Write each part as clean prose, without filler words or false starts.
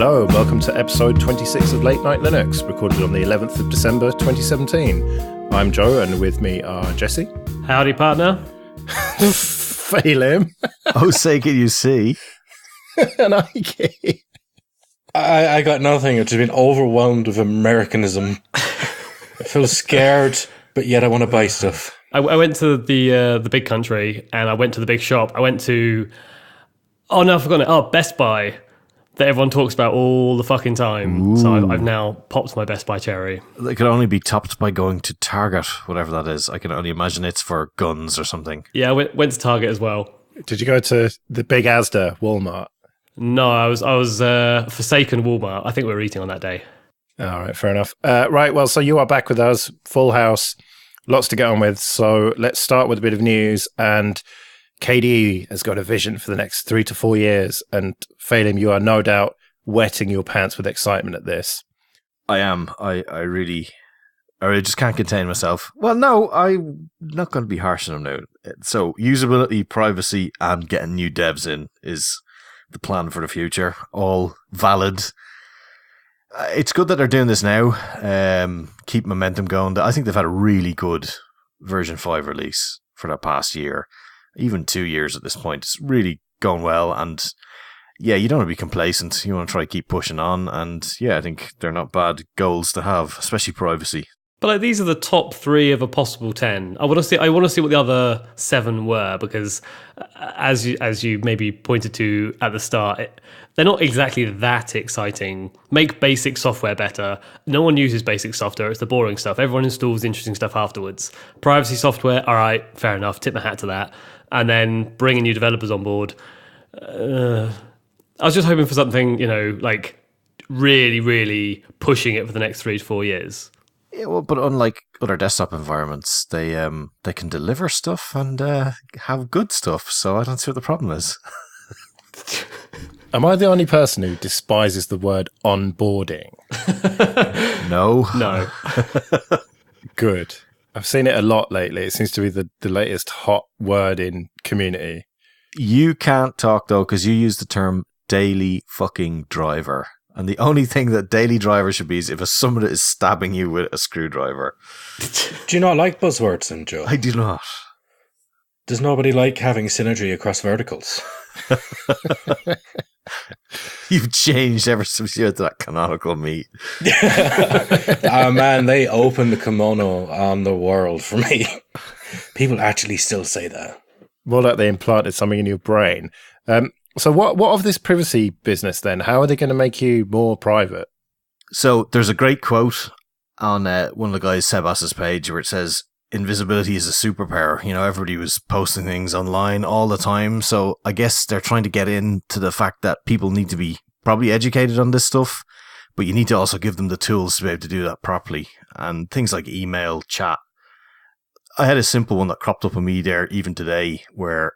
Hello, and welcome to episode 26 of Late Night Linux, recorded on the 11th of December 2017. I'm Joe, and with me are Jesse. Howdy, partner. Phelim. Oh, say can you see? And Ike. I got nothing. I've just been overwhelmed with Americanism. I feel scared, but yet I want to buy stuff. I went to the big country, and I went to the big shop. I went to, I've forgotten it. Oh, Best Buy, that everyone talks about all the fucking time. Ooh. So I've now popped my Best Buy cherry. It could only be topped by going to Target, whatever that is. I can only imagine it's for guns or something. Yeah, I went to Target as well. Did you go to the big Asda, Walmart? No, I was Forsaken Walmart. I think we were eating on that day. All right, fair enough. Right, well, so you are back with us, full house, lots to get on with. So let's start with a bit of news. And KDE has got a vision for the next 3 to 4 years. And Phelim, you are no doubt wetting your pants with excitement at this. I am. I really just can't contain myself. Well, no, I'm not going to be harsh on them now. So usability, privacy, and getting new devs in is the plan for the future. All valid. It's good that they're doing this now. Keep momentum going. I think they've had a really good version 5 release for that past year, even 2 years at this point. It's really going well, and yeah, you don't want to be complacent. You want to try to keep pushing on, and yeah, I think they're not bad goals to have, especially privacy. But like, these are the top 3 of a possible 10. I want to see what the other 7 were, because as you maybe pointed to at the start, they're not exactly that exciting. Make basic software better. No one uses basic software. It's the boring stuff. Everyone installs interesting stuff afterwards. Privacy software, all right, fair enough. Tip my hat to that. And then bringing new developers on board. I was just hoping for something, like really, really pushing it for the next 3 to 4 years. Yeah, well, but unlike other desktop environments, they can deliver stuff and have good stuff. So I don't see what the problem is. Am I the only person who despises the word onboarding? No. Good. I've seen it a lot lately. It seems to be the latest hot word in community. You can't talk, though, because you use the term daily fucking driver. And the only thing that daily driver should be is if someone is stabbing you with a screwdriver. Do you not like buzzwords then, Joe? I do not. Does nobody like having synergy across verticals? You've changed ever since you had that canonical meet. Oh man, they opened the kimono on the world for me. People actually still say that. More like they implanted something in your brain. So what of this privacy business then? How are they going to make you more private? So there's a great quote on one of the guys' Sebas's page where it says, invisibility is a superpower. Everybody was posting things online all the time. So I guess they're trying to get into the fact that people need to be probably educated on this stuff, but you need to also give them the tools to be able to do that properly. And things like email, chat. I had a simple one that cropped up on me there even today where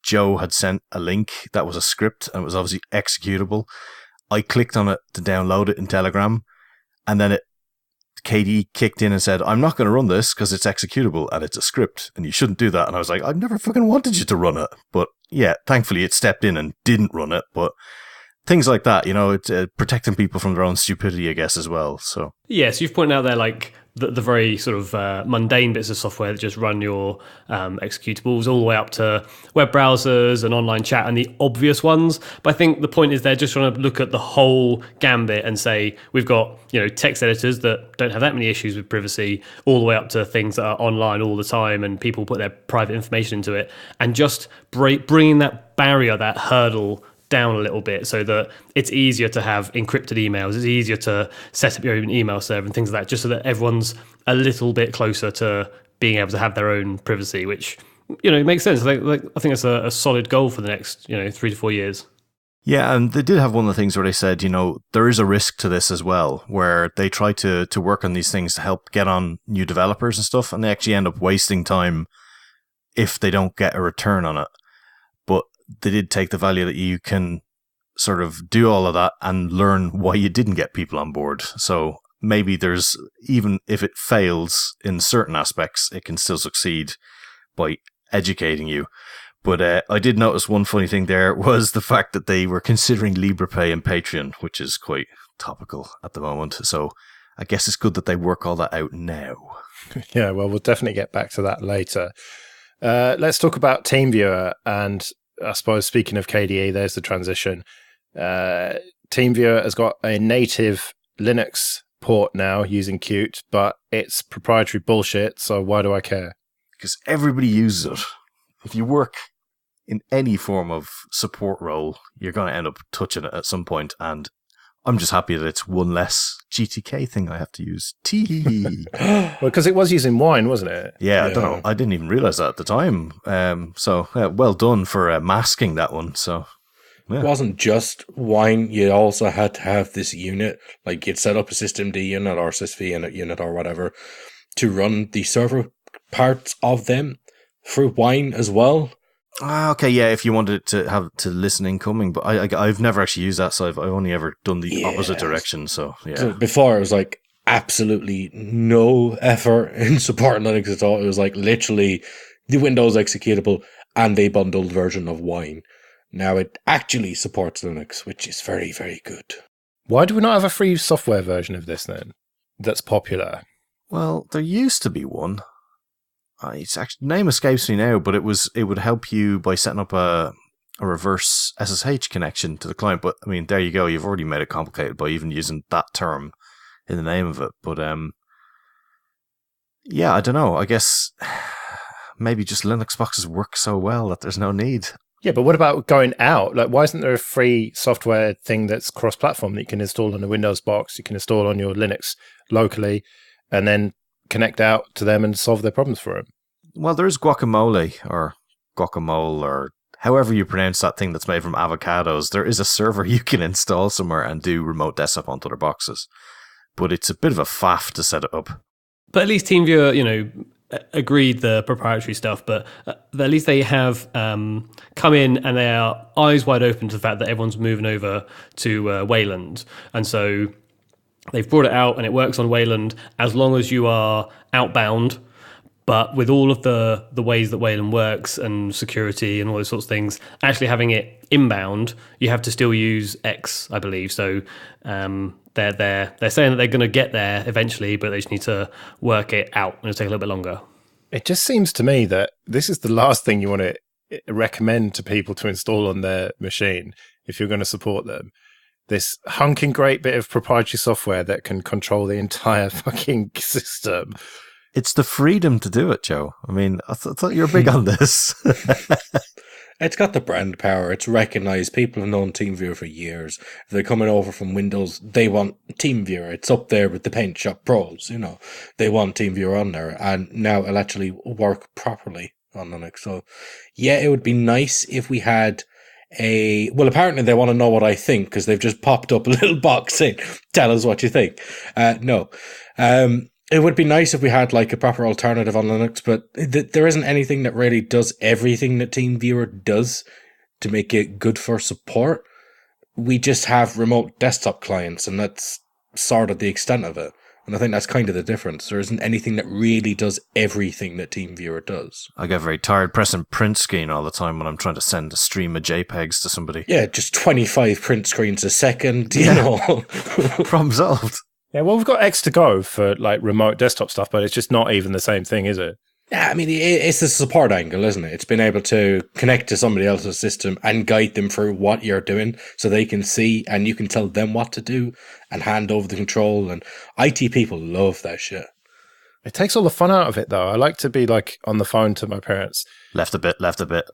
Joe had sent a link that was a script and it was obviously executable. I clicked on it to download it in Telegram, and then KDE kicked in and said, I'm not going to run this because it's executable and it's a script and you shouldn't do that. And I was like, I've never fucking wanted you to run it. But yeah, thankfully it stepped in and didn't run it. But things like that, it's protecting people from their own stupidity, I guess, as well. So yes, you've pointed out there like the very sort of mundane bits of software that just run your executables, all the way up to web browsers and online chat and the obvious ones. But I think the point is they're just trying to look at the whole gambit and say we've got text editors that don't have that many issues with privacy, all the way up to things that are online all the time and people put their private information into it, and just bringing that barrier, that hurdle down a little bit so that it's easier to have encrypted emails, it's easier to set up your own email server and things like that, just so that everyone's a little bit closer to being able to have their own privacy, which makes sense. I think it's a solid goal for the next 3 to 4 years. Yeah, and they did have one of the things where they said, there is a risk to this as well, where they try to work on these things to help get on new developers and stuff, and they actually end up wasting time if they don't get a return on it. But they did take the value that you can sort of do all of that and learn why you didn't get people on board. So maybe there's, even if it fails in certain aspects, it can still succeed by educating you. But I did notice one funny thing there was the fact that they were considering LibrePay and Patreon, which is quite topical at the moment. So I guess it's good that they work all that out now. Yeah, well, we'll definitely get back to that later. Let's talk about TeamViewer. And I suppose speaking of KDE, there's the transition. TeamViewer has got a native Linux port now using Qt, but it's proprietary bullshit, so why do I care? Because everybody uses it. If you work in any form of support role, you're going to end up touching it at some point, and I'm just happy that it's one less GTK thing I have to use. Well, because it was using Wine, wasn't it? Yeah, I don't know. I didn't even realize that at the time. So well done for masking that one. So yeah. It wasn't just Wine. You also had to have this unit, like you'd set up a systemd unit or sysv unit or whatever to run the server parts of them through Wine as well. Okay, yeah, if you wanted it to have to listen incoming, but I've never actually used that, so I've only ever done the opposite direction, so yeah. So before, it was like absolutely no effort in supporting Linux at all. It was like literally the Windows executable and a bundled version of Wine. Now it actually supports Linux, which is very, very good. Why do we not have a free software version of this then that's popular? Well, there used to be one. Its actually name escapes me now, but it would help you by setting up a reverse SSH connection to the client. But I mean, there you go. You've already made it complicated by even using that term in the name of it. But yeah, I don't know. I guess maybe just Linux boxes work so well that there's no need. Yeah, but what about going out? Like, why isn't there a free software thing that's cross-platform that you can install on a Windows box, you can install on your Linux locally, and then connect out to them and solve their problems for them? Well, there's Guacamole or Guacamole or however you pronounce that thing that's made from avocados. There is a server you can install somewhere and do remote desktop onto their boxes. But it's a bit of a faff to set it up. But at least TeamViewer, agreed the proprietary stuff, but at least they have come in and they are eyes wide open to the fact that everyone's moving over to Wayland. And so they've brought it out and it works on Wayland as long as you are outbound. But with all of the ways that Wayland works and security and all those sorts of things, actually having it inbound, you have to still use X, I believe. So they're saying that they're going to get there eventually, but they just need to work it out, and it'll take a little bit longer. It just seems to me that this is the last thing you want to recommend to people to install on their machine if you're going to support them. This hunking great bit of proprietary software that can control the entire fucking system. It's the freedom to do it, Joe. I mean, I thought you were big on this. It's got the brand power. It's recognized. People have known TeamViewer for years. If they're coming over from Windows, they want TeamViewer. It's up there with the Paint Shop Pros. They want TeamViewer on there, and now it'll actually work properly on Linux. So, yeah, it would be nice if we had well, apparently they want to know what I think because they've just popped up a little box saying, "Tell us what you think." No. It would be nice if we had like a proper alternative on Linux, but there isn't anything that really does everything that TeamViewer does to make it good for support. We just have remote desktop clients, and that's sort of the extent of it. And I think that's kind of the difference. There isn't anything that really does everything that TeamViewer does. I get very tired pressing print screen all the time when I'm trying to send a stream of JPEGs to somebody. Yeah, just 25 print screens a second, you know. Problem solved. Yeah, well, we've got X to go for like remote desktop stuff, but it's just not even the same thing, is it? Yeah, I mean, it's the support angle, isn't it? It's been able to connect to somebody else's system and guide them through what you're doing so they can see and you can tell them what to do and hand over the control. And IT people love that shit. It takes all the fun out of it, though. I like to be like on the phone to my parents. Left a bit,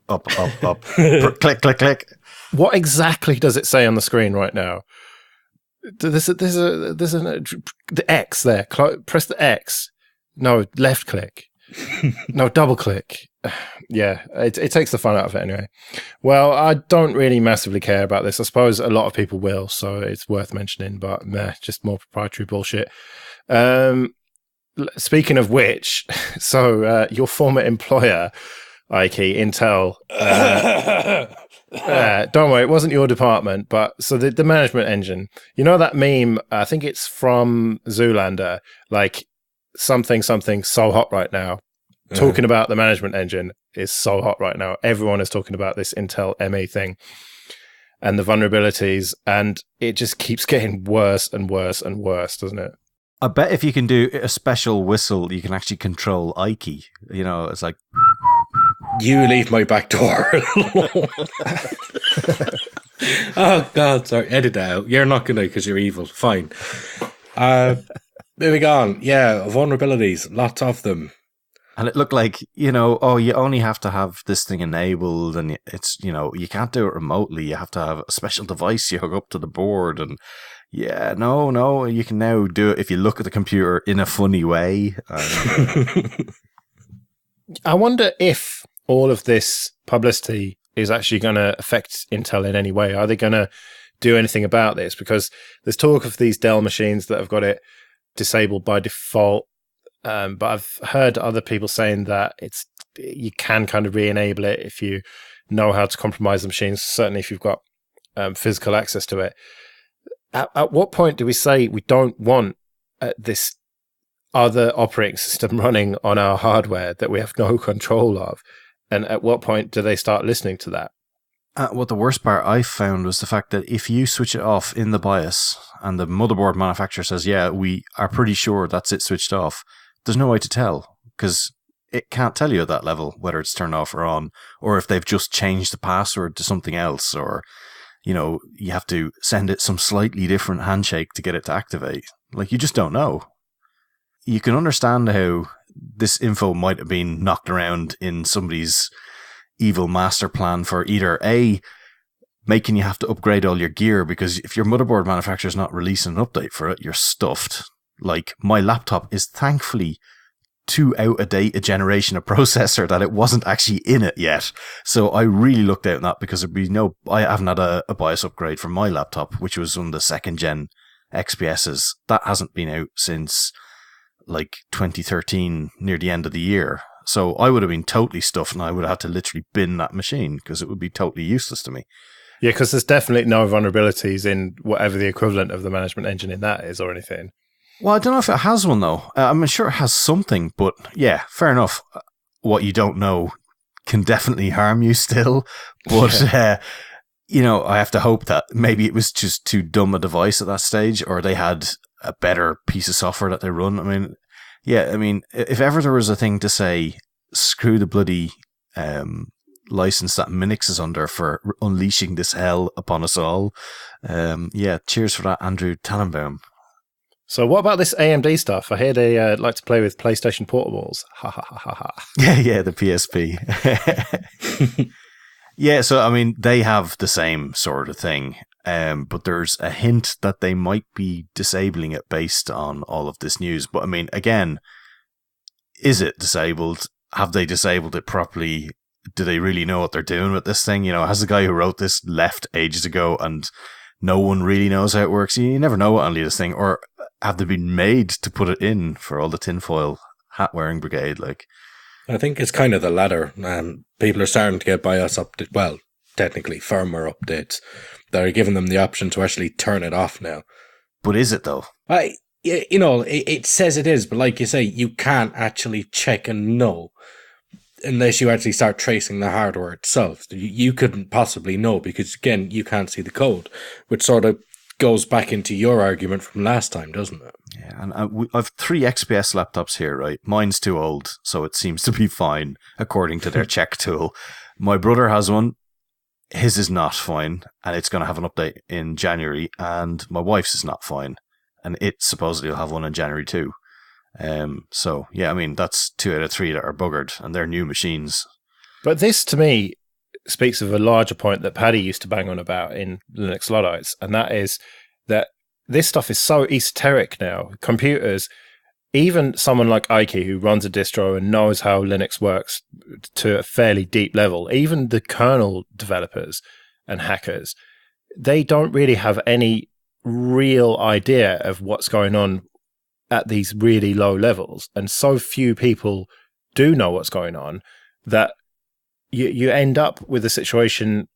up, click, click, click. What exactly does it say on the screen right now? There's the X there. Press the X. No, left click. No, double click. Yeah, it takes the fun out of it anyway. Well, I don't really massively care about this. I suppose a lot of people will, so it's worth mentioning, but just more proprietary bullshit. Speaking of which, so your former employer, Ike, Intel, don't worry, it wasn't your department, but so the management engine, you know that meme, I think it's from Zoolander, like something so hot right now. talking about the management engine is so hot right now. Everyone is talking about this Intel ME thing and the vulnerabilities, and it just keeps getting worse and worse and worse, doesn't it? I bet if you can do a special whistle, you can actually control Ike. You know, it's like... You leave my back door alone. Oh, God, sorry. Edit that out. You're not going to because you're evil. Fine. Moving on. Yeah, vulnerabilities. Lots of them. And it looked like, you know, oh, you only have to have this thing enabled, and it's, you know, you can't do it remotely. You have to have a special device you hook up to the board. And yeah, no, you can now do it if you look at the computer in a funny way. I wonder if all of this publicity is actually going to affect Intel in any way. Are they going to do anything about this? Because there's talk of these Dell machines that have got it disabled by default. But I've heard other people saying that you can kind of re-enable it if you know how to compromise the machines, certainly if you've got physical access to it. At what point do we say we don't want this other operating system running on our hardware that we have no control of? And at what point do they start listening to that? What the worst part I found was the fact that if you switch it off in the BIOS and the motherboard manufacturer says, yeah, we are pretty sure that's it switched off, there's no way to tell, because it can't tell you at that level whether it's turned off or on, or if they've just changed the password to something else, or, you know, you have to send it some slightly different handshake to get it to activate. Like, you just don't know. You can understand how this info might have been knocked around in somebody's evil master plan for either A, making you have to upgrade all your gear, because if your motherboard manufacturer is not releasing an update for it, you're stuffed. Like, my laptop is thankfully too out of date a generation of processor that it wasn't actually in it yet. So I really looked out on that, because I haven't had a BIOS upgrade for my laptop, which was on the second gen XPSs. That hasn't been out since like 2013, near the end of the year. So I would have been totally stuffed, and I would have had to literally bin that machine because it would be totally useless to me. Yeah, because there's definitely no vulnerabilities in whatever the equivalent of the management engine in that is or anything. Well, I don't know if it has one, though. I'm sure it has something, but yeah, fair enough. What you don't know can definitely harm you still. But, you know, I have to hope that maybe it was just too dumb a device at that stage, or they had a better piece of software that they run. I mean, if ever there was a thing to say, screw the bloody license that Minix is under for unleashing this hell upon us all. Cheers for that, Andrew Tannenbaum. So what about this AMD stuff? I hear they like to play with PlayStation portables. Ha ha ha ha ha. Yeah, the PSP. Yeah, so I mean, they have the same sort of thing, but there's a hint that they might be disabling it based on all of this news. But I mean, again, is it disabled? Have they disabled it properly? Do they really know what they're doing with this thing? You know, has the guy who wrote this left ages ago and no one really knows how it works? You never know what only this thing, or have they been made to put it in for all the tinfoil hat wearing brigade? Like, I think it's kind of the latter. People are starting to get BIOS updates. Well, technically firmware updates that are giving them the option to actually turn it off now. But is it though? It says it is, but like you say, you can't actually check and know unless you actually start tracing the hardware itself. You couldn't possibly know because, again, you can't see the code, which sort of goes back into your argument from last time, doesn't it? Yeah, and I've 3 XPS laptops here, right? Mine's too old, so it seems to be fine, according to their check tool. My brother has one. His is not fine, and it's going to have an update in January, and my wife's is not fine, and it supposedly will have one in January too. So, yeah, I mean, that's 2 out of 3 that are buggered, and they're new machines. But this, to me, speaks of a larger point that Paddy used to bang on about in Linux Luddites, and that is that this stuff is so esoteric now. Computers, even someone like Ike, who runs a distro and knows how Linux works to a fairly deep level, even the kernel developers and hackers, they don't really have any real idea of what's going on at these really low levels. And so few people do know what's going on that you end up with a situation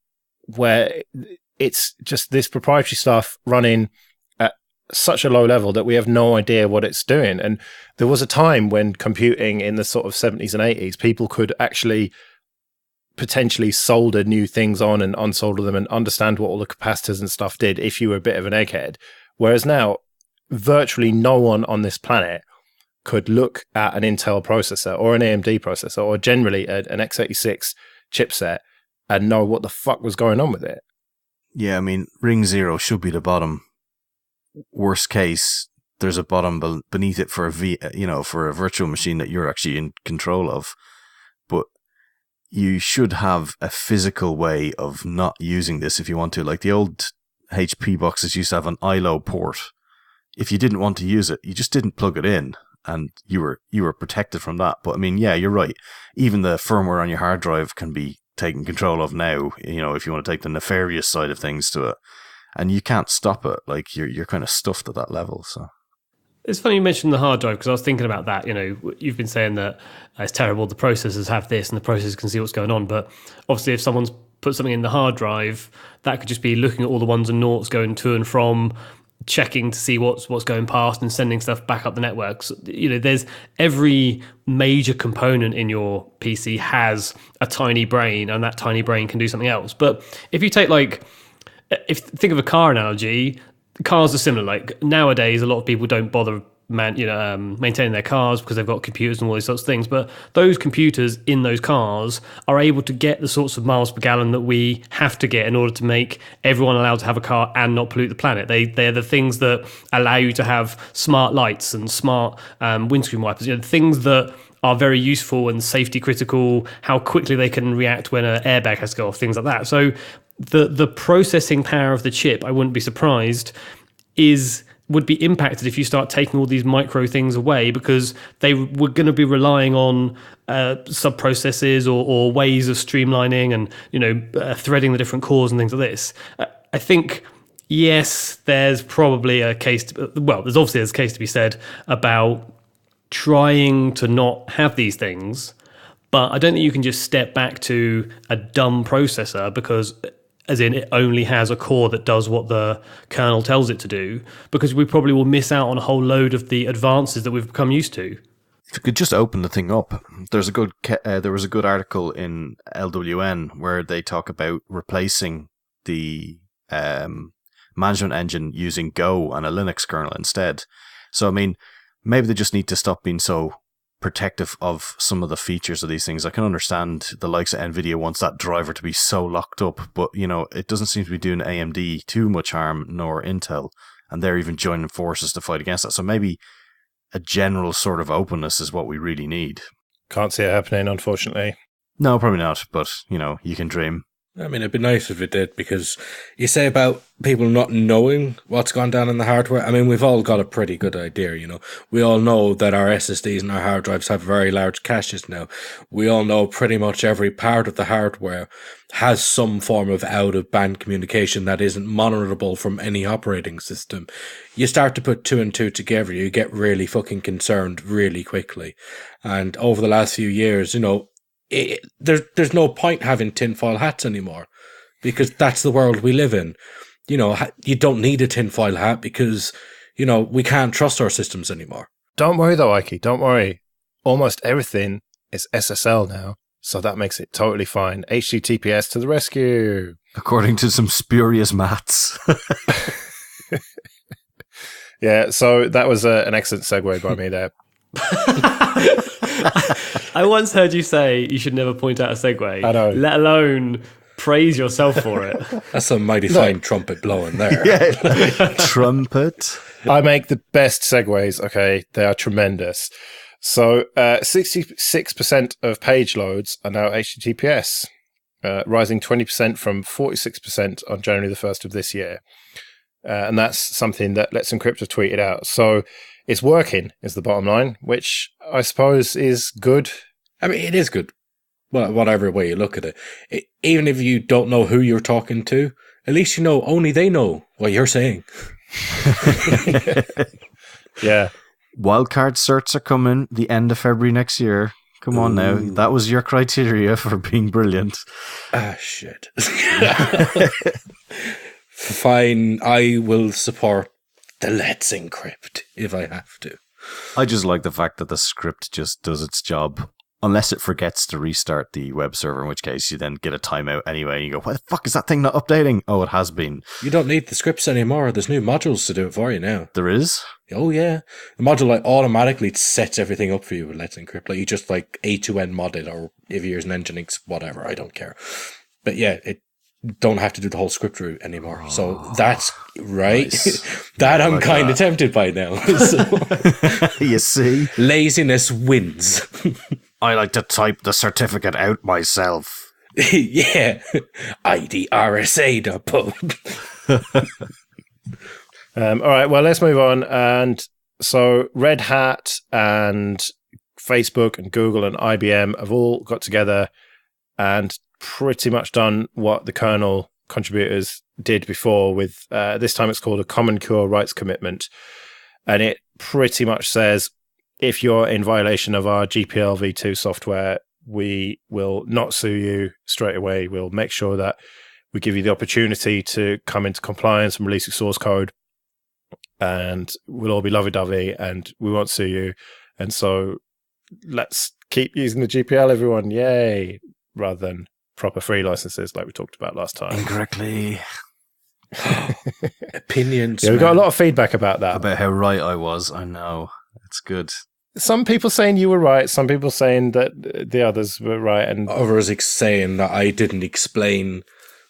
where it's just this proprietary stuff running at such a low level that we have no idea what it's doing. And there was a time when computing in the sort of 70s and 80s, people could actually potentially solder new things on and unsolder them and understand what all the capacitors and stuff did if you were a bit of an egghead. Whereas now, virtually no one on this planet could look at an Intel processor or an AMD processor or generally an x86 chipset and know what the fuck was going on with it. Yeah, I mean, ring 0 should be the bottom. Worst case, there's a bottom beneath it for for a virtual machine that you're actually in control of. But you should have a physical way of not using this if you want to. Like the old HP boxes used to have an ILO port. If you didn't want to use it, you just didn't plug it in, and you were protected from that. But I mean, yeah, you're right. Even the firmware on your hard drive can be taken control of now, if you want to take the nefarious side of things to it. And you can't stop it. Like, you're kind of stuffed at that level. So it's funny you mentioned the hard drive, because I was thinking about that. You've been saying that it's terrible, the processors have this and the processors can see what's going on. But obviously, if someone's put something in the hard drive, that could just be looking at all the ones and noughts going to and from, checking to see what's going past and sending stuff back up the networks. There's every major component in your PC has a tiny brain, and that tiny brain can do something else. But if you take think of a car analogy, cars are similar. Like nowadays, a lot of people don't bother maintaining their cars because they've got computers and all these sorts of things. But those computers in those cars are able to get the sorts of miles per gallon that we have to get in order to make everyone allowed to have a car and not pollute the planet. They're the things that allow you to have smart lights and smart windscreen wipers. Things that are very useful and safety critical. How quickly they can react when an airbag has to go off, things like that. So the processing power of the chip, I wouldn't be surprised, would be impacted if you start taking all these micro things away, because they were going to be relying on sub-processes or ways of streamlining and threading the different cores and things like this. I think, yes, there's probably a case there's obviously a case to be said about trying to not have these things, but I don't think you can just step back to a dumb processor because, as in, it only has a core that does what the kernel tells it to do, because we probably will miss out on a whole load of the advances that we've become used to. If you could just open the thing up, there was a good article in LWN where they talk about replacing the management engine using Go and a Linux kernel instead. So, I mean, maybe they just need to stop being so protective of some of the features of these things. I can understand the likes of NVIDIA wants that driver to be so locked up, but it doesn't seem to be doing AMD too much harm, nor Intel, and they're even joining forces to fight against that. So maybe a general sort of openness is what we really need. Can't see it happening, unfortunately. No, probably not, but you can dream. I mean, it'd be nice if it did, because you say about people not knowing what's gone down in the hardware. I mean, we've all got a pretty good idea, We all know that our SSDs and our hard drives have very large caches now. We all know pretty much every part of the hardware has some form of out-of-band communication that isn't monitorable from any operating system. You start to put two and two together, you get really fucking concerned really quickly. And over the last few years, there's no point having tinfoil hats anymore, because that's the world we live in. You don't need a tinfoil hat because, we can't trust our systems anymore. Don't worry though, Ike, don't worry. Almost everything is SSL now, so that makes it totally fine. HTTPS to the rescue. According to some spurious maths. Yeah, so that was an excellent segue by me there. I once heard you say you should never point out a segue. I know. Let alone praise yourself for it. That's a mighty fine trumpet blowing there. Yeah, trumpet. I make the best segues, okay? They are tremendous. So 66% of page loads are now HTTPS, rising 20% from 46% on January the 1st of this year. And that's something that Let's Encrypt have tweeted out. So it's working, is the bottom line, which I suppose is good. I mean, it is good. Well, whatever way you look at it. Even if you don't know who you're talking to, at least only they know what you're saying. Yeah. Wildcard certs are coming the end of February next year. Come on now. That was your criteria for being brilliant. Shit. Fine, I will support the let's encrypt if I have to. I just like the fact that the script just does its job. Unless it forgets to restart the web server, in which case you then get a timeout anyway. And you go, why the fuck is that thing not updating? Oh, it has been. You don't need the scripts anymore. There's new modules to do it for you now. There is? Oh, yeah. The module like automatically sets everything up for you with Let's Encrypt. Like you just like A2N mod it, or if you're using Nginx, whatever. I don't care. But yeah, it don't have to do the whole script route anymore. So that's right. Nice. That I'm kind of tempted by now. So, you see? Laziness wins. I like to type the certificate out myself. Yeah. IDRSA.pub. All right, well, let's move on. And so Red Hat and Facebook and Google and IBM have all got together and pretty much done what the kernel contributors did before with, this time it's called a Common Core Rights Commitment. And it pretty much says, if you're in violation of our GPL v2 software, we will not sue you straight away. We'll make sure that we give you the opportunity to come into compliance and release your source code. And we'll all be lovey-dovey and we won't sue you. And so let's keep using the GPL, everyone. Yay. Rather than proper free licenses like we talked about last time. Incorrectly. Opinions. Yeah, we got a lot of feedback about that. About how right I was. I know. It's good. Some people saying you were right. Some people saying that the others were right. And others saying that I didn't explain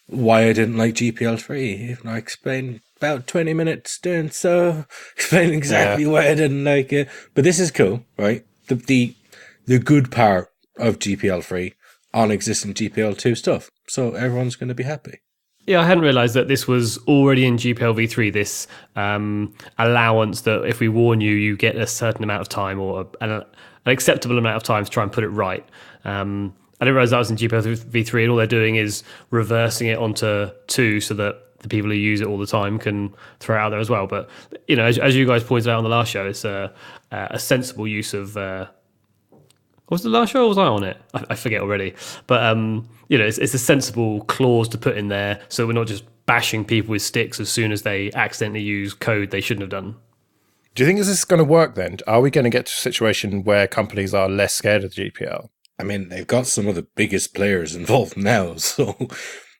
why I didn't like GPL3. Even I explained about 20 minutes doing so, explaining exactly why I didn't like it. But this is cool, right? The good part of GPL3 on existing GPL2 stuff. So everyone's going to be happy. Yeah, I hadn't realised that this was already in GPL v3, this allowance that if we warn you, you get a certain amount of time or an acceptable amount of time to try and put it right. I didn't realise that was in GPL v3, and all they're doing is reversing it onto 2 so that the people who use it all the time can throw it out there as well. But, you know, as you guys pointed out on the last show, it's a sensible use of... was the last show or was I on it? I forget already. But, you know, it's a sensible clause to put in there so we're not just bashing people with sticks as soon as they accidentally use code they shouldn't have done. do you think this is going to work then? Are we going to get to a situation where companies are less scared of the GPL? I mean, they've got some of the biggest players involved now, so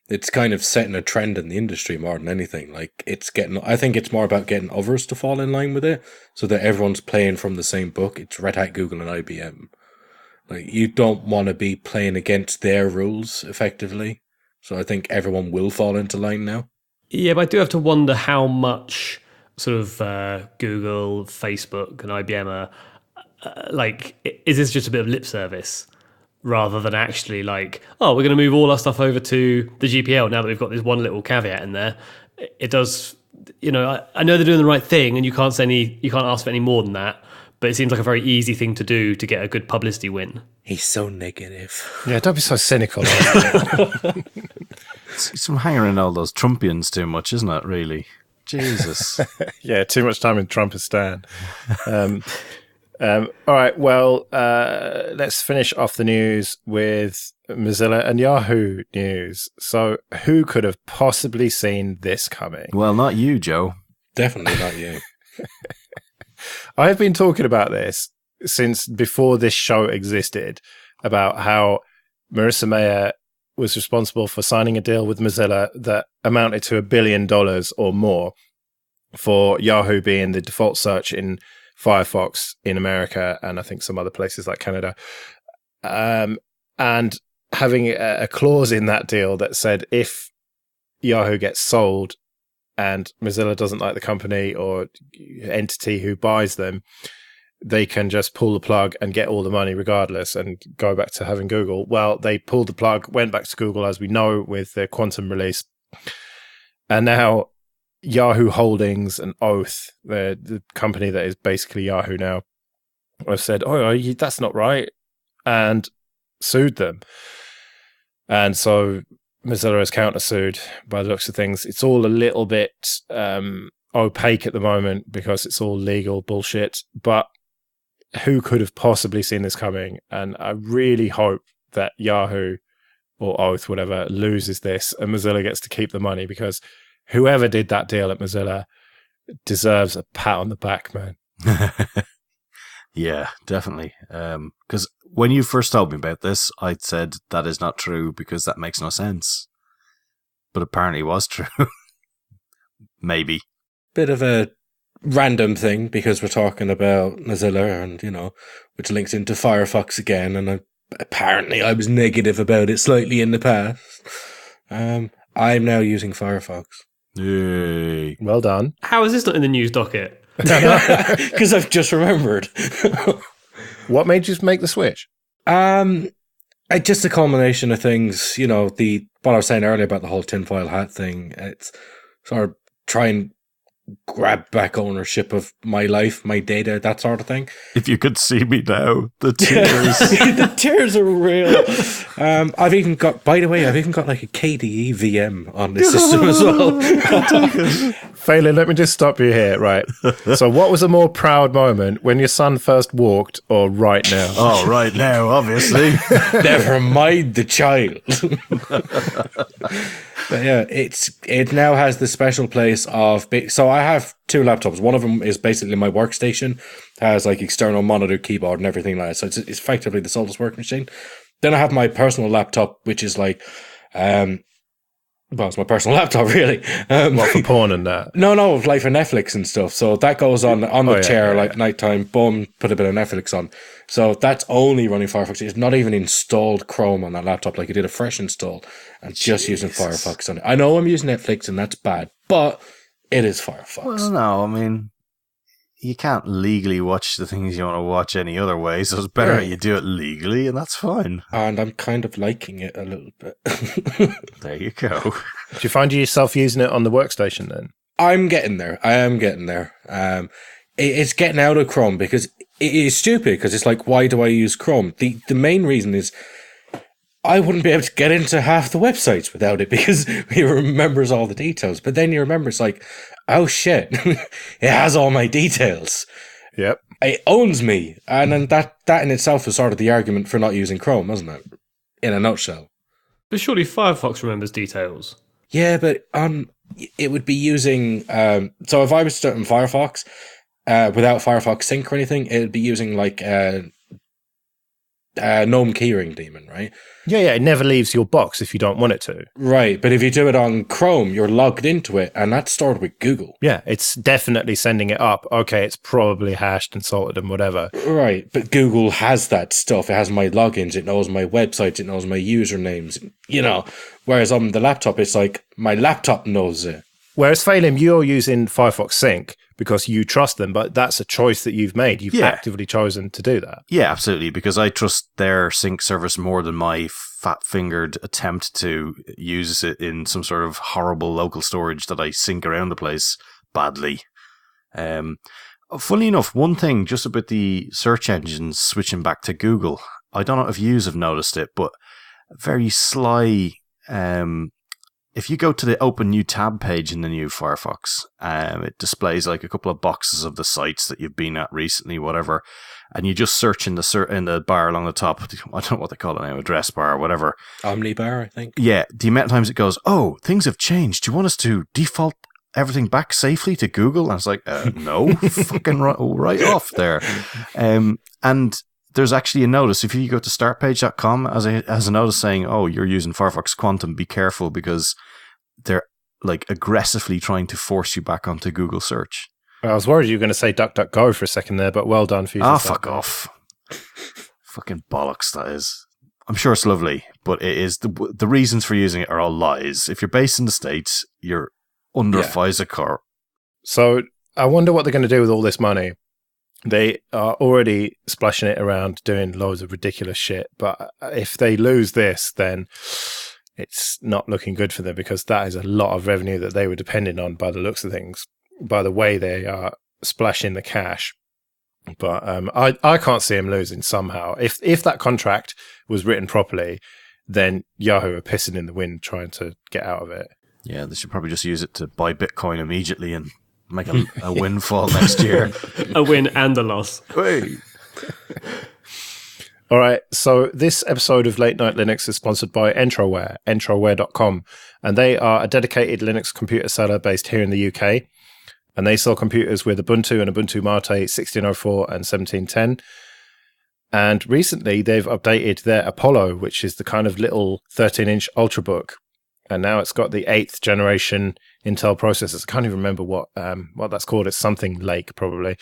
it's kind of setting a trend in the industry more than anything. Like, I think it's more about getting others to fall in line with it so that everyone's playing from the same book. It's Red Hat, Google, and IBM. Like, you don't want to be playing against their rules, effectively. So I think everyone will fall into line now. Yeah, but I do have to wonder how much sort of Google, Facebook, and IBM are, is this just a bit of lip service rather than actually like, oh, we're going to move all our stuff over to the GPL now that we've got this one little caveat in there. It does, you know, I know they're doing the right thing and you can't ask for any more than that. But it seems like a very easy thing to do to get a good publicity win. He's so negative. Yeah, don't be so cynical. It's hanging around all those Trumpians too much, isn't it, really? Jesus. Yeah, too much time in Trumpistan. All right, well, let's finish off the news with Mozilla and Yahoo news. So who could have possibly seen this coming? Well, not you, Joe. Definitely not you. I've been talking about this since before this show existed, about how Marissa Mayer was responsible for signing a deal with Mozilla that amounted to $1 billion or more for Yahoo being the default search in Firefox in America and I think some other places like Canada. And having a clause in that deal that said if Yahoo gets sold and Mozilla doesn't like the company or entity who buys them, they can just pull the plug and get all the money regardless and go back to having Google. Well, they pulled the plug, went back to Google, as we know, with their Quantum release. And now Yahoo Holdings and Oath, the company that is basically Yahoo now, have said, oh, that's not right, and sued them. And so Mozilla has countersued by the looks of things. It's all a little bit opaque at the moment because it's all legal bullshit, but who could have possibly seen this coming? And I really hope that Yahoo or Oath, whatever, loses this and Mozilla gets to keep the money, because whoever did that deal at Mozilla deserves a pat on the back, man. Yeah, definitely. Because when you first told me about this, I said that is not true because that makes no sense. But apparently it was true. Maybe. Bit of a random thing because we're talking about Mozilla and, which links into Firefox again. And apparently I was negative about it slightly in the past. I'm now using Firefox. Yay. Well done. How is this not in the news docket? Because I've just remembered. What made you make the switch? Just a culmination of things, what I was saying earlier about the whole tinfoil hat thing. It's sort of try and grab back ownership of my life, my data, that sort of thing. If you could see me now, the tears. The tears are real. I've even got like a KDE VM on this system as well. Phelan, let me just stop you here. Right. So what was a more proud moment, when your son first walked or right now? Oh, right now, obviously. Never mind the child. But yeah, it now has the special place of... So I have two laptops. One of them is basically my workstation. Has like external monitor, keyboard, and everything like that. So it's effectively the Solus work machine. Then I have my personal laptop, which is like... it's my personal laptop, really. What, for porn and that? No, like for Netflix and stuff. So that goes on the chair, nighttime, boom, put a bit of Netflix on. So that's only running Firefox. It's not even installed Chrome on that laptop. Like, I did a fresh install and just using Firefox on it. I know I'm using Netflix and that's bad, but it is Firefox. Well, no, I mean, you can't legally watch the things you want to watch any other way, so it's better you do it legally, and that's fine. And I'm kind of liking it a little bit. There you go. Do you find yourself using it on the workstation then? I'm getting there. I am getting there. It's getting out of Chrome because it is stupid, because it's like, why do I use Chrome? The main reason is I wouldn't be able to get into half the websites without it, because it remembers all the details. But then you remember, it's like, oh shit, it has all my details. Yep. It owns me. And then that in itself is sort of the argument for not using Chrome, isn't it? In a nutshell. But surely Firefox remembers details. Yeah, but it would be using... so if I was starting Firefox without Firefox Sync or anything, it would be using like GNOME keyring daemon, right? Yeah, it never leaves your box if you don't want it to. Right, but if you do it on Chrome, you're logged into it, and that's stored with Google. Yeah, it's definitely sending it up. Okay, it's probably hashed and salted and whatever. Right, but Google has that stuff. It has my logins, it knows my websites, it knows my usernames, Whereas on the laptop, it's like, my laptop knows it. Whereas Phelim, you're using Firefox Sync because you trust them, but that's a choice that you've made. You've actively chosen to do that. Yeah, absolutely, because I trust their sync service more than my fat-fingered attempt to use it in some sort of horrible local storage that I sync around the place badly. Funnily enough, one thing just about the search engines switching back to Google, I don't know if you have noticed it, but very sly... if you go to the open new tab page in the new Firefox, it displays like a couple of boxes of the sites that you've been at recently, whatever, and you just search in the bar along the top. I don't know what they call it now, address bar or whatever. Omnibar, I think. Yeah, the amount of times it goes, oh, things have changed. Do you want us to default everything back safely to Google? And it's like, no, fucking right off there. And there's actually a notice. If you go to startpage.com, as a notice saying, oh, you're using Firefox Quantum, be careful, because they're like aggressively trying to force you back onto Google search. I was worried you were going to say DuckDuckGo for a second there, but well done for you. Fuck off. Fucking bollocks, that is. I'm sure it's lovely, but it is the reasons for using it are all lies. If you're based in the States, you're under FISA core. So I wonder what they're going to do with all this money. They are already splashing it around doing loads of ridiculous shit, but if they lose this, then it's not looking good for them, because that is a lot of revenue that they were depending on by the looks of things, by the way they are splashing the cash. But I can't see them losing somehow. If that contract was written properly, then Yahoo are pissing in the wind trying to get out of it. Yeah, they should probably just use it to buy Bitcoin immediately and make a windfall next year. A win and a loss. Hey. All right, so this episode of Late Night Linux is sponsored by Entroware, entroware.com, and they are a dedicated Linux computer seller based here in the UK. And they sell computers with Ubuntu and Ubuntu Mate 1604 and 1710. And recently they've updated their Apollo, which is the kind of little 13-inch Ultrabook. And now it's got the 8th generation Intel processors. I can't even remember what that's called. It's something Lake, probably.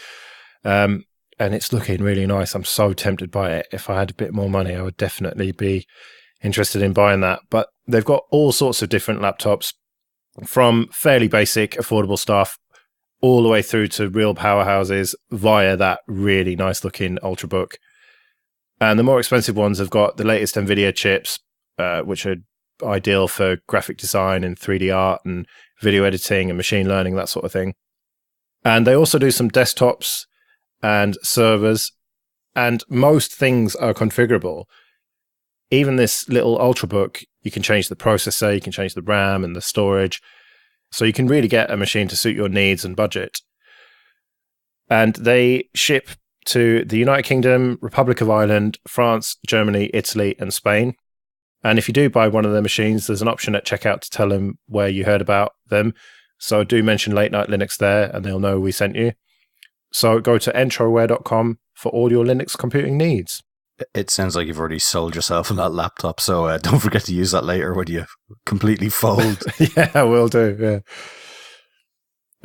And it's looking really nice. I'm so tempted by it. If I had a bit more money, I would definitely be interested in buying that. But they've got all sorts of different laptops, from fairly basic, affordable stuff all the way through to real powerhouses via that really nice-looking Ultrabook. And the more expensive ones have got the latest NVIDIA chips, which are ideal for graphic design and 3D art and video editing and machine learning, that sort of thing. And they also do some desktops and servers, and most things are configurable. Even this little Ultrabook, you can change the processor, you can change the RAM and the storage. So you can really get a machine to suit your needs and budget. And they ship to the United Kingdom, Republic of Ireland, France, Germany, Italy, and Spain. And if you do buy one of their machines, there's an option at checkout to tell them where you heard about them. So do mention Late Night Linux there, and they'll know we sent you. So go to entroware.com for all your Linux computing needs. It sounds like you've already sold yourself on that laptop, so don't forget to use that later when you completely fold. Yeah, I will do, yeah.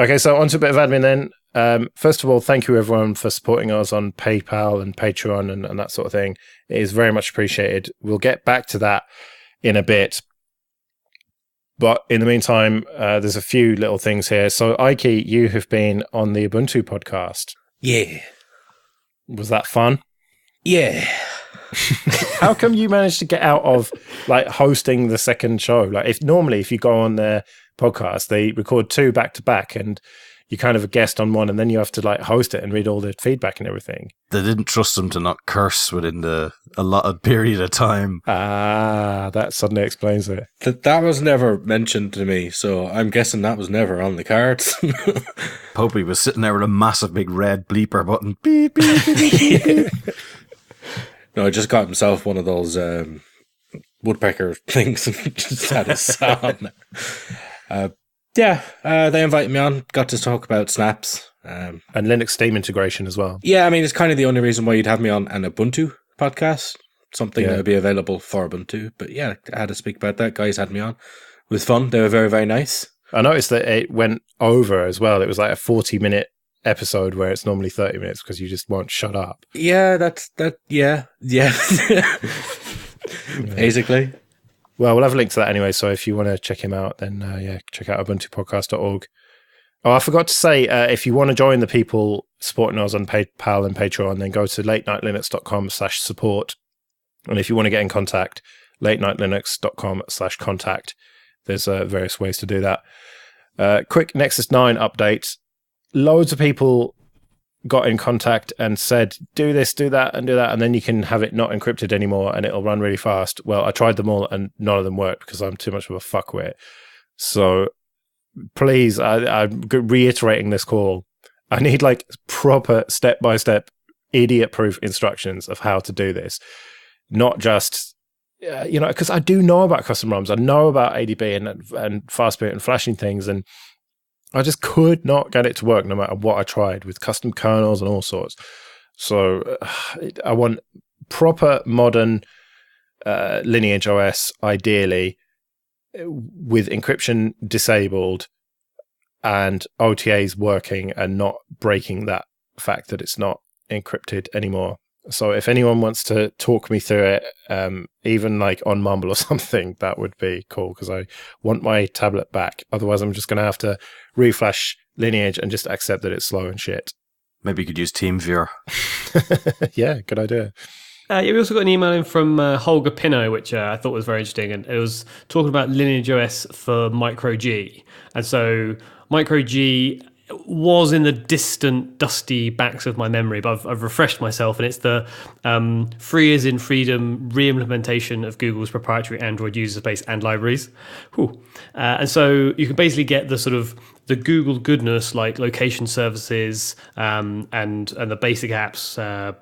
Okay, so on to a bit of admin then. First of all, thank you everyone for supporting us on PayPal and Patreon and that sort of thing. It is very much appreciated. We'll get back to that in a bit. But in the meantime, there's a few little things here. So, Ike, you have been on the Ubuntu podcast. Yeah. Was that fun? Yeah. How come you managed to get out of like hosting the second show? Like if you go on their podcast, they record 2 back to back and you kind of a guest on one and then you have to like host it and read all the feedback and everything. They didn't trust them to not curse within a allotted period of time. Ah, that suddenly explains it. That was never mentioned to me, so I'm guessing that was never on the cards. Popey was sitting there with a massive big red bleeper button. Beep, beep, beep, beep, beep. No, I just got himself one of those woodpecker things and just had his sound. They invited me on, got to talk about snaps. And Linux Steam integration as well. Yeah, I mean, it's kind of the only reason why you'd have me on an Ubuntu podcast, something that would be available for Ubuntu. But yeah, I had to speak about that. Guys had me on. It was fun. They were very, very nice. I noticed that it went over as well. It was like a 40-minute episode where it's normally 30 minutes because you just won't shut up. Yeah, yeah. Basically. Well, we'll have a link to that anyway, so if you want to check him out, then check out ubuntupodcast.org. Oh, I forgot to say, if you want to join the people supporting us on PayPal and Patreon, then go to latenightlinux.com/support. And if you want to get in contact, latenightlinux.com/contact. There's various ways to do that. Quick Nexus 9 update. Loads of people got in contact and said, do this, do that, and do that, and then you can have it not encrypted anymore and it'll run really fast. Well, I tried them all and none of them worked because I'm too much of a fuckwit. So please, I'm reiterating this call. I need like proper step-by-step idiot-proof instructions of how to do this. Not just, because I do know about custom ROMs. I know about ADB and Fastboot and flashing things, and I just could not get it to work no matter what I tried with custom kernels and all sorts. So I want proper modern Lineage OS, ideally, with encryption disabled and OTAs working and not breaking that fact that it's not encrypted anymore. So if anyone wants to talk me through it, even like on Mumble or something, that would be cool because I want my tablet back. Otherwise, I'm just going to have to reflash Lineage and just accept that it's slow and shit. Maybe you could use TeamViewer. Yeah, good idea. We also got an email in from Holger Pinot, which I thought was very interesting, and it was talking about Lineage OS for Micro G. And so Micro G was in the distant, dusty backs of my memory, but I've refreshed myself, and it's the free as in freedom re-implementation of Google's proprietary Android user space and libraries. And so you can basically get the sort of the Google goodness like location services and the basic apps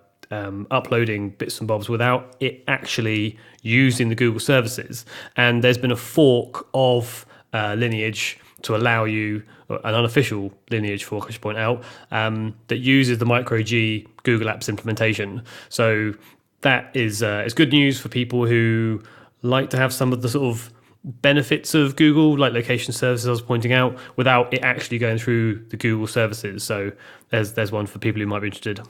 uploading bits and bobs without it actually using the Google services. And there's been a fork of Lineage to allow you an unofficial lineage fork, I should point out, that uses the micro G Google Apps implementation. So that is good news for people who like to have some of the sort of benefits of Google, like location services I was pointing out, without it actually going through the Google services. So there's one for people who might be interested.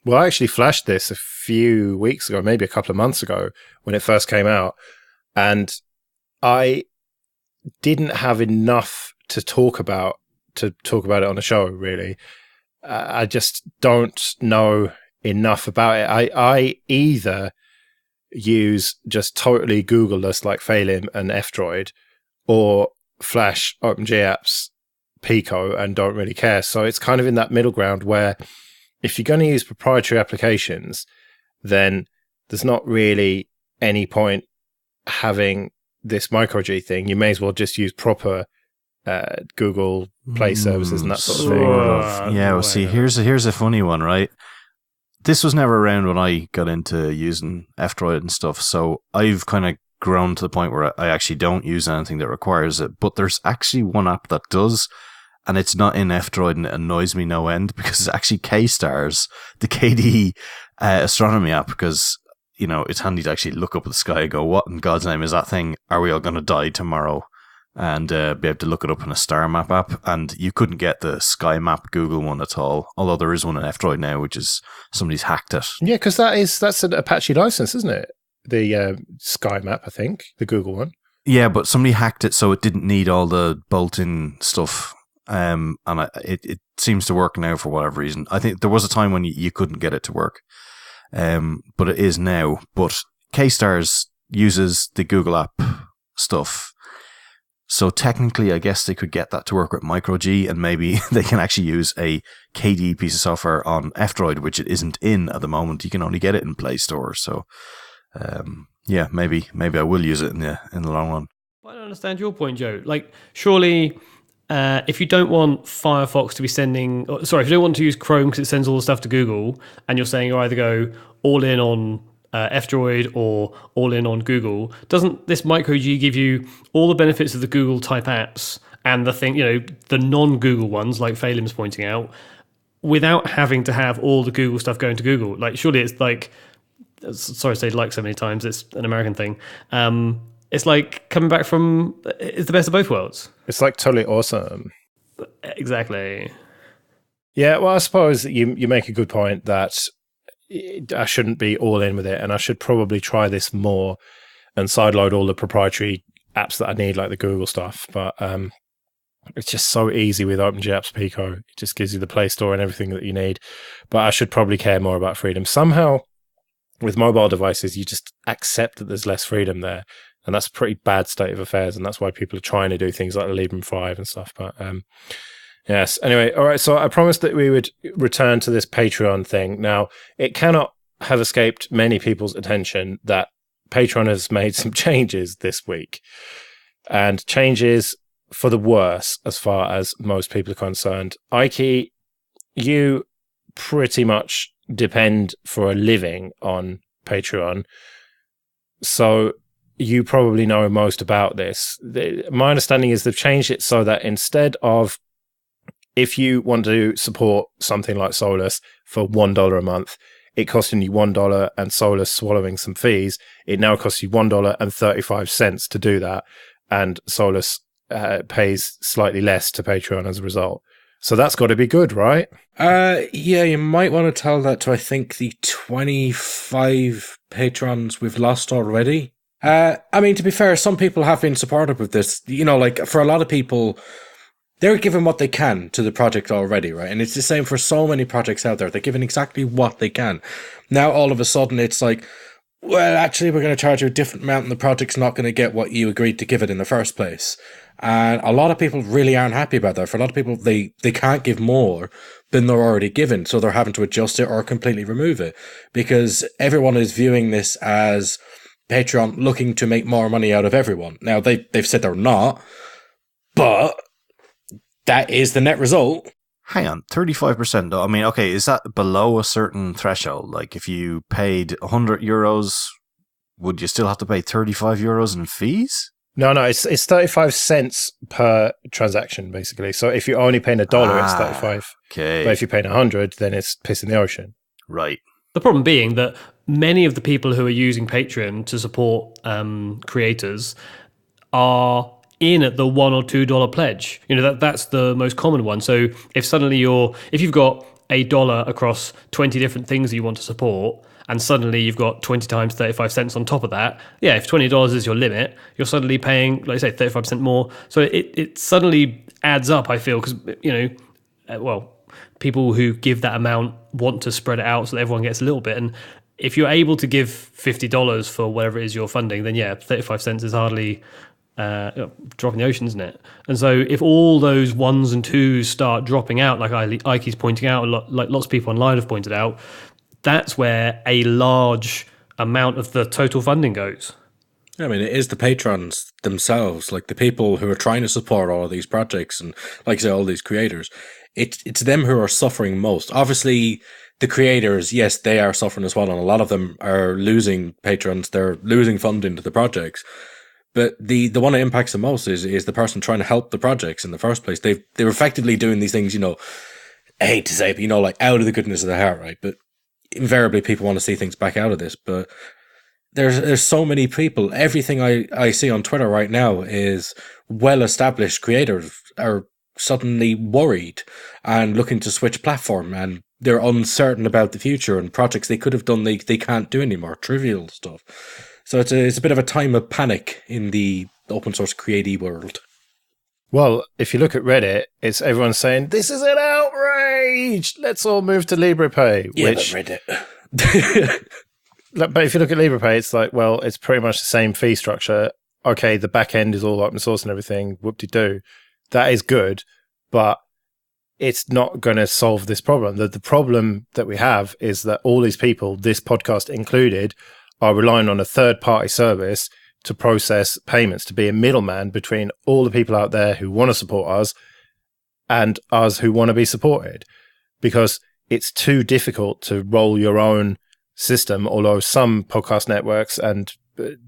Well, I actually flashed this a few weeks ago, maybe a couple of months ago when it first came out, and I didn't have enough to talk about it on the show, really. I just don't know enough about it. I either use just totally Google-less like Phelim and F-Droid, or flash OpenGApps Pico and don't really care. So it's kind of in that middle ground where if you're going to use proprietary applications, then there's not really any point having this micro G thing. You may as well just use proper Google Play services and that sort of thing. Yeah, well, see, here's a funny one, right? This was never around when I got into using F-Droid and stuff, so I've kind of grown to the point where I actually don't use anything that requires it. But there's actually one app that does, and it's not in F-Droid, and it annoys me no end because it's actually K-Stars, the KDE astronomy app, because, you know, it's handy to actually look up at the sky and go, what in God's name is that thing? Are we all going to die tomorrow? And be able to look it up in a star map app. And you couldn't get the Sky Map Google one at all, although there is one in F-Droid now, which is somebody's hacked it. Yeah, because that's an Apache license, isn't it? The Sky Map, I think, the Google one. Yeah, but somebody hacked it so it didn't need all the bolt-in stuff. And it seems to work now for whatever reason. I think there was a time when you couldn't get it to work. But it is now. But K-Stars uses the Google app stuff. So technically, I guess they could get that to work with micro G, and maybe they can actually use a KDE piece of software on F-Droid, which it isn't in at the moment. You can only get it in Play Store. So, yeah, maybe I will use it in the long run. I don't understand your point, Joe. Like, surely, if you don't want Firefox to be if you don't want to use Chrome because it sends all the stuff to Google, and you're saying you either go all in on F-Droid or all in on Google, doesn't this micro G give you all the benefits of the Google type apps and the non-Google ones like Phelim's pointing out, without having to have all the Google stuff going to Google? Like, surely it's like, sorry to say like so many times, it's an American thing. It's like coming back from, it's the best of both worlds. It's like totally awesome. Exactly. Yeah, well, I suppose that you make a good point that I shouldn't be all in with it, and I should probably try this more and sideload all the proprietary apps that I need, like the Google stuff. But it's just so easy with OpenGApps Pico. It just gives you the Play Store and everything that you need. But I should probably care more about freedom. Somehow, with mobile devices, you just accept that there's less freedom there. And that's a pretty bad state of affairs. And that's why people are trying to do things like the Librem 5 and stuff. But yes. Anyway, all right. So I promised that we would return to this Patreon thing. Now, it cannot have escaped many people's attention that Patreon has made some changes this week, and changes for the worse as far as most people are concerned. Ike, you pretty much depend for a living on Patreon, so you probably know most about this. My understanding is they've changed it so that instead of, if you want to support something like Solus for $1 a month, it costing you $1 and Solus swallowing some fees, it now costs you $1.35 to do that, and Solus pays slightly less to Patreon as a result. So that's got to be good, right? Yeah, you might want to tell that to, I think, the 25 patrons we've lost already. I mean, to be fair, some people have been supportive with this. You know, like, for a lot of people, they're giving what they can to the project already, right? And it's the same for so many projects out there. They're giving exactly what they can. Now, all of a sudden, it's like, well, actually, we're going to charge you a different amount and the project's not going to get what you agreed to give it in the first place. And a lot of people really aren't happy about that. For a lot of people, they can't give more than they're already given. So they're having to adjust it or completely remove it, because everyone is viewing this as Patreon looking to make more money out of everyone. Now, they've said they're not, but that is the net result. Hang on, 35% though. I mean, okay, is that below a certain threshold? Like, if you paid €100, would you still have to pay €35 in fees? No, it's 35 cents per transaction, basically. So if you're only paying $1, it's 35. Okay. But if you're paying 100, then it's piss in the ocean. Right. The problem being that many of the people who are using Patreon to support creators are in at the $1 or $2 pledge. That's the most common one. So if you've got $1 across 20 different things that you want to support, and suddenly you've got 20 times 35 cents on top of that, if $20 is your limit, you're suddenly paying, like I say, 35% more. So it suddenly adds up, I feel, because, people who give that amount want to spread it out so that everyone gets a little bit. And if you're able to give $50 for whatever it is you're funding, then 35 cents is hardly drop in the ocean, isn't it? And so if all those ones and twos start dropping out, like Ike's pointing out, like lots of people online have pointed out, that's where a large amount of the total funding goes. I mean, it is the patrons themselves, like the people who are trying to support all of these projects and, like I say, all these creators. It's them who are suffering most. Obviously, the creators, yes, they are suffering as well, and a lot of them are losing patrons. They're losing funding to the projects. But the one that impacts the most is the person trying to help the projects in the first place. They're effectively doing these things, I hate to say it, but, like out of the goodness of their heart, right? But invariably people want to see things back out of this. But there's so many people. Everything I see on Twitter right now is well-established creators are suddenly worried and looking to switch platform, and they're uncertain about the future, and projects they could have done they can't do anymore, trivial stuff. So it's a bit of a time of panic in the open source creative world. Well, if you look at Reddit, it's everyone saying, this is an outrage! Let's all move to LibrePay. Yeah, which, Reddit. But if you look at LibrePay, it's like, well, it's pretty much the same fee structure. Okay, the back end is all open source and everything, whoop-de-doo. That is good, but it's not going to solve this problem. The problem that we have is that all these people, this podcast included, are relying on a third-party service to process payments, to be a middleman between all the people out there who want to support us and us who want to be supported, because it's too difficult to roll your own system, although some podcast networks and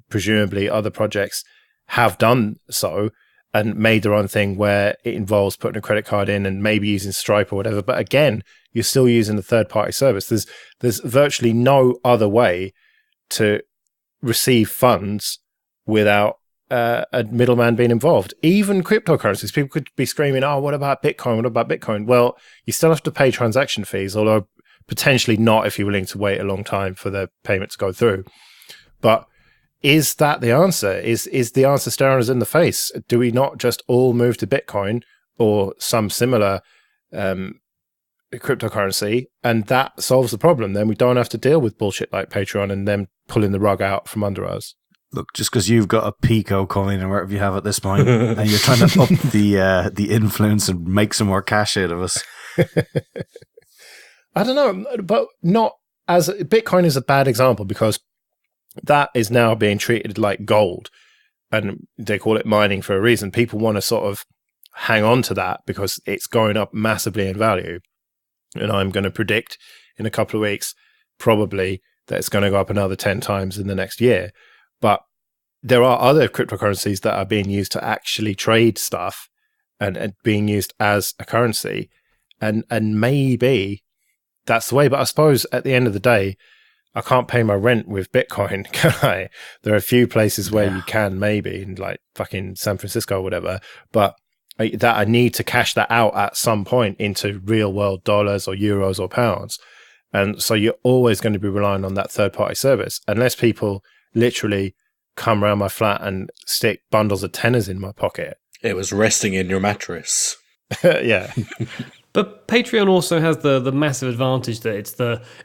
presumably other projects have done so and made their own thing where it involves putting a credit card in and maybe using Stripe or whatever. But again, you're still using a third-party service. There's virtually no other way to receive funds without a middleman being involved. Even cryptocurrencies, people could be screaming, oh, what about Bitcoin? What about Bitcoin? Well, you still have to pay transaction fees, although potentially not if you're willing to wait a long time for the payment to go through. But is that the answer? Is the answer staring us in the face? Do we not just all move to Bitcoin or some similar cryptocurrency, and that solves the problem? Then we don't have to deal with bullshit like Patreon and them pulling the rug out from under us. Look, just because you've got a Pico coin or whatever you have at this point, and you're trying to up the influence and make some more cash out of us. I don't know, but not as Bitcoin is a bad example because that is now being treated like gold, and they call it mining for a reason. People want to sort of hang on to that because it's going up massively in value. And I'm going to predict in a couple of weeks, probably, that it's going to go up another 10 times in the next year. But there are other cryptocurrencies that are being used to actually trade stuff and being used as a currency. And maybe that's the way. But I suppose at the end of the day, I can't pay my rent with Bitcoin, can I? There are a few places where you can, maybe, in like fucking San Francisco or whatever. But that I need to cash that out at some point into real world dollars or euros or pounds. And so you're always going to be relying on that third party service unless people literally come around my flat and stick bundles of tenors in my pocket. It was resting in your mattress. Yeah. But Patreon also has the massive advantage that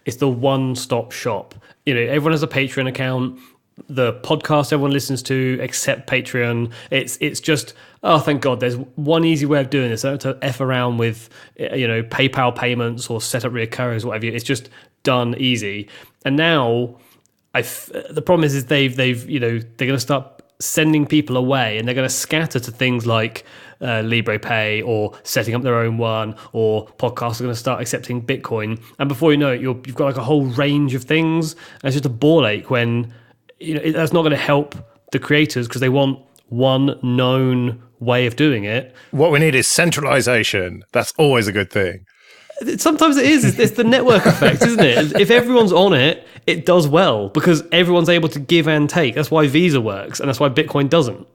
it's the one-stop shop. Everyone has a Patreon account. The podcast everyone listens to accept Patreon. It's just, oh, thank God, there's one easy way of doing this. I don't have to F around with, PayPal payments or set up reoccurrings, whatever. It's just done easy. And now, the problem is they're going to start sending people away, and they're going to scatter to things like LibrePay or setting up their own one, or podcasts are going to start accepting Bitcoin. And before you know it, you've got like a whole range of things. And it's just a ball ache when that's not going to help the creators because they want one known way of doing it. What we need is centralization. That's always a good thing. Sometimes it is. It's the network effect, isn't it? If everyone's on it, it does well because everyone's able to give and take. That's why Visa works, and that's why Bitcoin doesn't.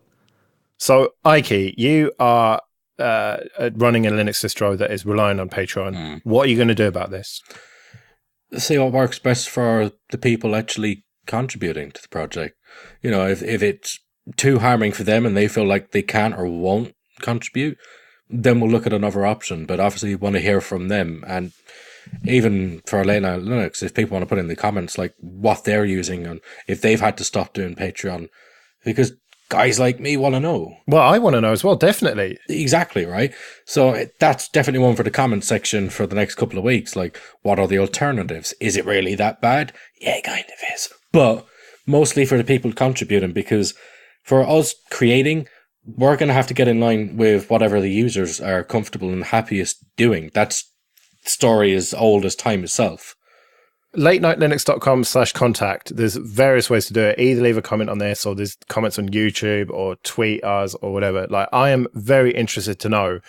So, Ike, you are running a Linux distro that is relying on Patreon. What are you going to do about this? See what works best for the people actually contributing to the project. You know, if it's too harming for them and they feel like they can't or won't contribute, then we'll look at another option. But obviously, we want to hear from them. And even for late night Linux, if people want to put in the comments like what they're using and if they've had to stop doing Patreon, because guys like me want to know. Well, I want to know as well, definitely. Exactly, right? So that's definitely one for the comment section for the next couple of weeks. Like, what are the alternatives? Is it really that bad? Yeah, it kind of is. But mostly for the people contributing, because for us creating, we're going to have to get in line with whatever the users are comfortable and happiest doing. That's story as old as time itself. latenightlinux.com/contact. There's various ways to do it. Either leave a comment on this, or there's comments on YouTube, or tweet us, or whatever. Like, I am very interested to know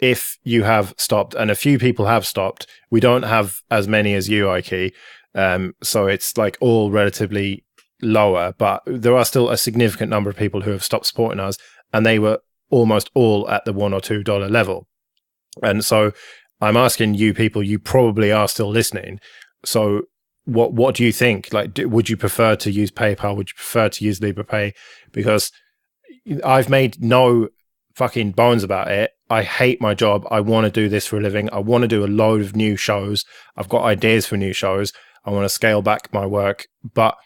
if you have stopped, and a few people have stopped. We don't have as many as you, Ike. So it's like all relatively lower, but there are still a significant number of people who have stopped supporting us, and they were almost all at the $1 or $2 level. And so I'm asking you people, you probably are still listening. So what do you think? Like, would you prefer to use PayPal? Would you prefer to use LibrePay? Because I've made no fucking bones about it. I hate my job. I want to do this for a living. I want to do a load of new shows. I've got ideas for new shows. I want to scale back my work. But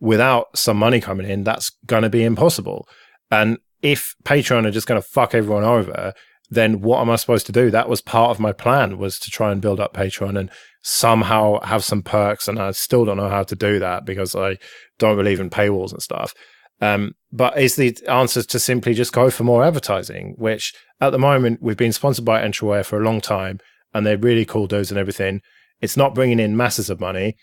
without some money coming in, that's going to be impossible. And if Patreon are just going to fuck everyone over, then what am I supposed to do? That was part of my plan, was to try and build up Patreon and somehow have some perks. And I still don't know how to do that because I don't believe in paywalls and stuff. But is the answer to simply just go for more advertising, which at the moment we've been sponsored by Entroware for a long time and they're really cool dudes and everything. It's not bringing in masses of money.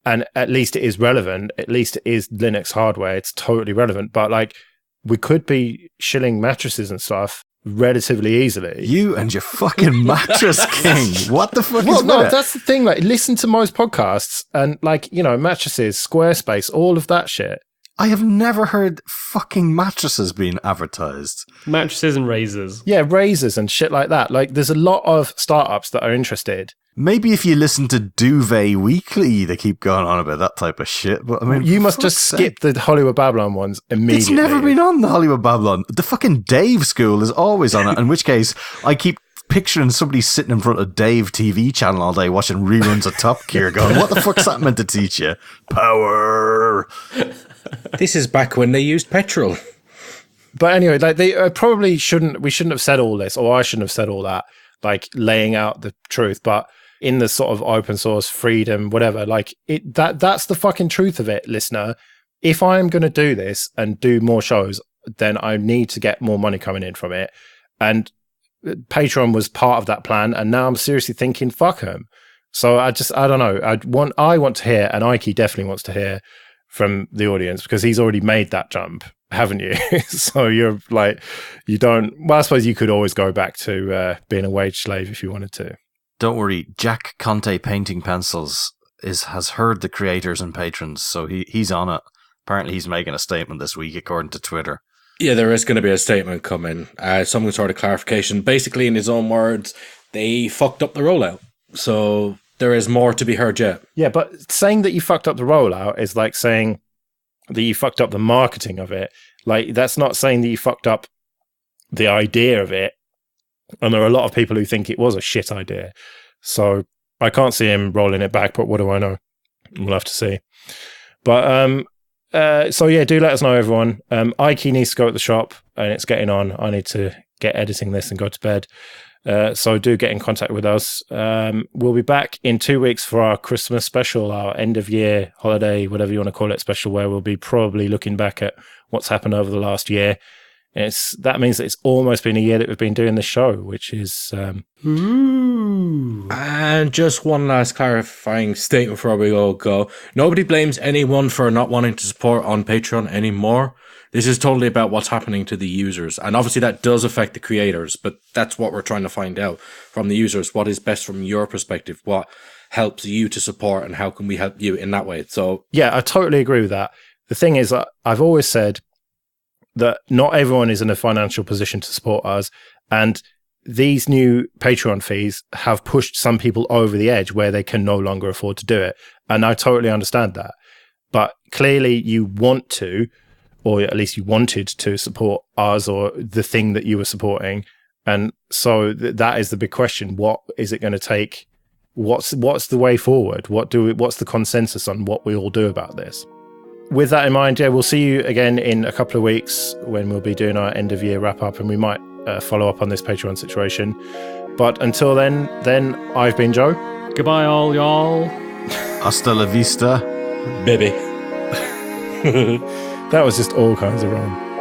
And at least it is relevant. At least it is Linux hardware. It's totally relevant. But like, we could be shilling mattresses and stuff relatively easily. You and your fucking mattress king. What the fuck Well, is no, that? that's the thing. Like, listen to most podcasts and like, you know, mattresses, Squarespace, all of that shit. I have never heard fucking mattresses being advertised. Mattresses and razors. Yeah, razors and shit like that. Like, there's a lot of startups that are interested. Maybe if you listen to Duvet Weekly, they keep going on about that type of shit. But I mean, You must just skip the Hollywood Babylon ones immediately. It's never been on the Hollywood Babylon. The fucking Dave School is always on it, in which case I keep picturing somebody sitting in front of Dave TV channel all day watching reruns of Top Gear going, what the fuck's that meant to teach you? Power. This is back when they used petrol. But anyway, like, they probably shouldn't have said all this, or I shouldn't have said all that, like laying out the truth. But in the sort of open source freedom, whatever, like that's the fucking truth of it, listener. If I'm going to do this and do more shows, then I need to get more money coming in from it. And Patreon was part of that plan. And now I'm seriously thinking, fuck them. So I don't know. I want to hear, and Ike definitely wants to hear from the audience, because he's already made that jump, haven't you? So you're like, you don't, well, I suppose you could always go back to being a wage slave if you wanted to. Don't worry, Jack Conte Painting Pencils has heard the creators and patrons, so he's on it. Apparently he's making a statement this week, according to Twitter. Yeah, there is going to be a statement coming. Some sort of clarification. Basically, in his own words, they fucked up the rollout. So there is more to be heard yet. Yeah, but saying that you fucked up the rollout is like saying that you fucked up the marketing of it. Like, that's not saying that you fucked up the idea of it. And there are a lot of people who think it was a shit idea. So I can't see him rolling it back, but what do I know? We'll have to see. But so yeah, do let us know, everyone. Ike needs to go at the shop and it's getting on. I need to get editing this and go to bed. So do get in contact with us. We'll be back in 2 weeks for our Christmas special, our end of year holiday, whatever you want to call it, special, where we'll be probably looking back at what's happened over the last year. That means that it's almost been a year that we've been doing this show, which is... And just one last clarifying statement before we all go. Nobody blames anyone for not wanting to support on Patreon anymore. This is totally about what's happening to the users. And obviously that does affect the creators, but that's what we're trying to find out from the users. What is best from your perspective? What helps you to support, and how can we help you in that way? So yeah, I totally agree with that. The thing is, I've always said that not everyone is in a financial position to support us. And these new Patreon fees have pushed some people over the edge where they can no longer afford to do it. And I totally understand that. But clearly you want to, or at least you wanted to support us or the thing that you were supporting. And so that is the big question. What is it going to take? What's the way forward? What's the consensus on what we all do about this? With that in mind, yeah, we'll see you again in a couple of weeks when we'll be doing our end of year wrap up, and we might follow up on this Patreon situation. But until then, I've been Joe. Goodbye, all y'all. Hasta la vista, baby. That was just all kinds of wrong.